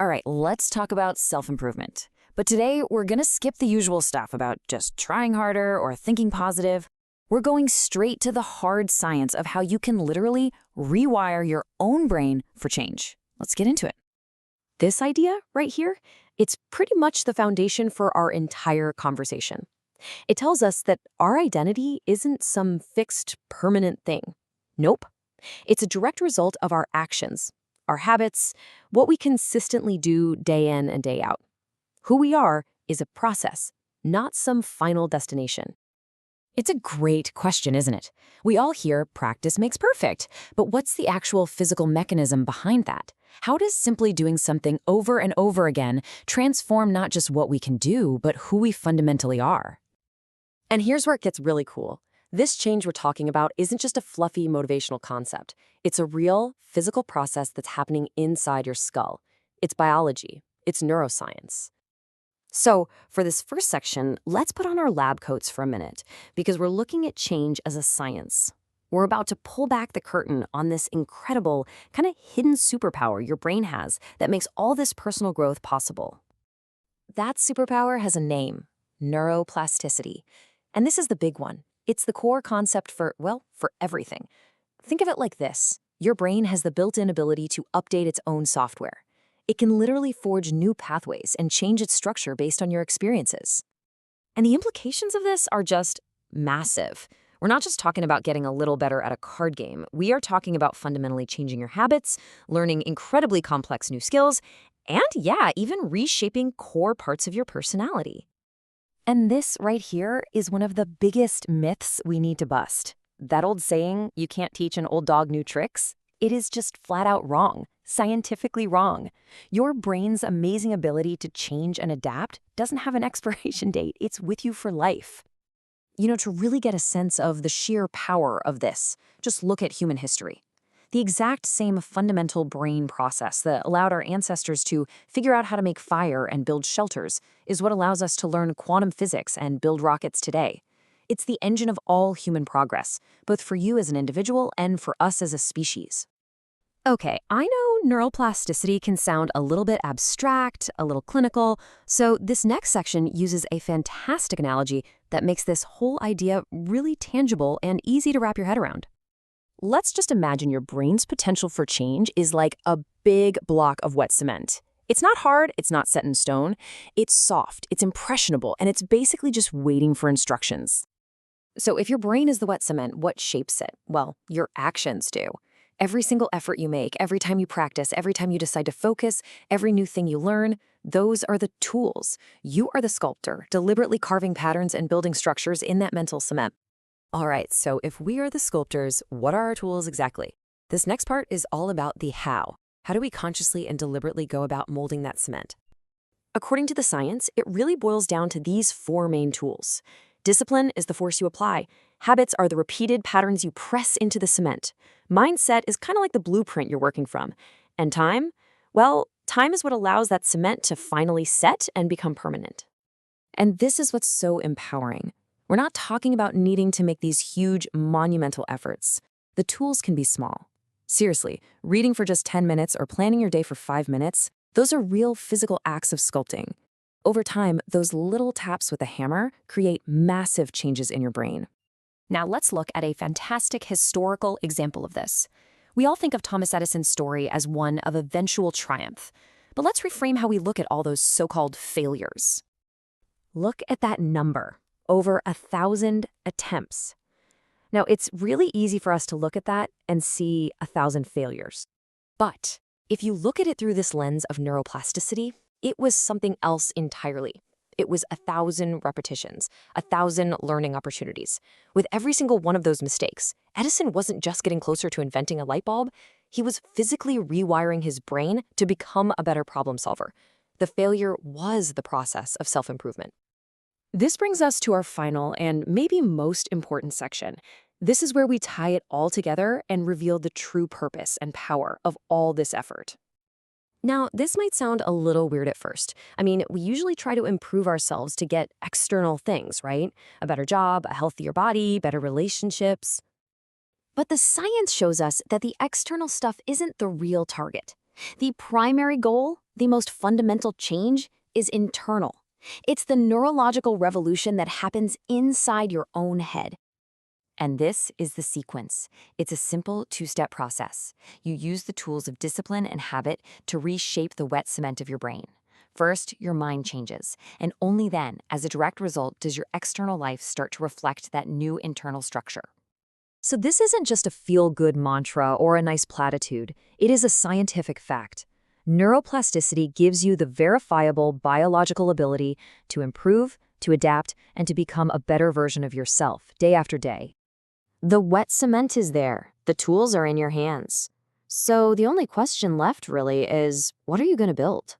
All right, let's talk about self-improvement. But today, we're gonna skip the usual stuff about just trying harder or thinking positive. We're going straight to the hard science of how you can literally rewire your own brain for change. Let's get into it. This idea right here, it's pretty much the foundation for our entire conversation. It tells us that our identity isn't some fixed, permanent thing. Nope. It's a direct result of our actions, our habits, what we consistently do day in and day out. Who we are is a process, not some final destination. It's a great question, isn't it? We all hear practice makes perfect, but what's the actual physical mechanism behind that? How does simply doing something over and over again transform not just what we can do, but who we fundamentally are? And here's where it gets really cool. This change we're talking about isn't just a fluffy motivational concept. It's a real, physical process that's happening inside your skull. It's biology. It's neuroscience. So, for this first section, let's put on our lab coats for a minute, because we're looking at change as a science. We're about to pull back the curtain on this incredible, kind of hidden superpower your brain has that makes all this personal growth possible. That superpower has a name: neuroplasticity. And this is the big one. It's the core concept for everything. Think of it like this. Your brain has the built-in ability to update its own software. It can literally forge new pathways and change its structure based on your experiences. And the implications of this are just massive. We're not just talking about getting a little better at a card game. We are talking about fundamentally changing your habits, learning incredibly complex new skills, and even reshaping core parts of your personality. And this right here is one of the biggest myths we need to bust. That old saying, you can't teach an old dog new tricks, it is just flat out wrong, scientifically wrong. Your brain's amazing ability to change and adapt doesn't have an expiration date. It's with you for life. To really get a sense of the sheer power of this, just look at human history. The exact same fundamental brain process that allowed our ancestors to figure out how to make fire and build shelters is what allows us to learn quantum physics and build rockets today. It's the engine of all human progress, both for you as an individual and for us as a species. Okay, I know neuroplasticity can sound a little bit abstract, a little clinical, so this next section uses a fantastic analogy that makes this whole idea really tangible and easy to wrap your head around. Let's just imagine your brain's potential for change is like a big block of wet cement. It's not hard, it's not set in stone, it's soft, it's impressionable, and it's basically just waiting for instructions. So if your brain is the wet cement, what shapes it? Well, your actions do. Every single effort you make, every time you practice, every time you decide to focus, every new thing you learn, those are the tools. You are the sculptor, deliberately carving patterns and building structures in that mental cement. All right, so if we are the sculptors, what are our tools exactly? This next part is all about the how. How do we consciously and deliberately go about molding that cement? According to the science, it really boils down to these four main tools. Discipline is the force you apply. Habits are the repeated patterns you press into the cement. Mindset is kind of like the blueprint you're working from. And time? Well, time is what allows that cement to finally set and become permanent. And this is what's so empowering. We're not talking about needing to make these huge, monumental efforts. The tools can be small. Seriously, reading for just 10 minutes or planning your day for 5 minutes, those are real physical acts of sculpting. Over time, those little taps with a hammer create massive changes in your brain. Now let's look at a fantastic historical example of this. We all think of Thomas Edison's story as one of eventual triumph, but let's reframe how we look at all those so-called failures. Look at that number, over 1,000 attempts. Now, it's really easy for us to look at that and see 1,000 failures. But if you look at it through this lens of neuroplasticity, it was something else entirely. It was 1,000 repetitions, 1,000 learning opportunities. With every single one of those mistakes, Edison wasn't just getting closer to inventing a light bulb, he was physically rewiring his brain to become a better problem solver. The failure was the process of self-improvement. This brings us to our final and maybe most important section. This is where we tie it all together and reveal the true purpose and power of all this effort. Now, this might sound a little weird at first. We usually try to improve ourselves to get external things, right? A better job, a healthier body, better relationships. But the science shows us that the external stuff isn't the real target. The primary goal the most fundamental change is internal. It's the neurological revolution that happens inside your own head. And this is the sequence. It's a simple two-step process. You use the tools of discipline and habit to reshape the wet cement of your brain. First, your mind changes, and only then, as a direct result, does your external life start to reflect that new internal structure. So this isn't just a feel-good mantra or a nice platitude. It is a scientific fact. Neuroplasticity gives you the verifiable biological ability to improve, to adapt, and to become a better version of yourself day after day. The wet cement is there. The tools are in your hands. So the only question left really is, what are you going to build?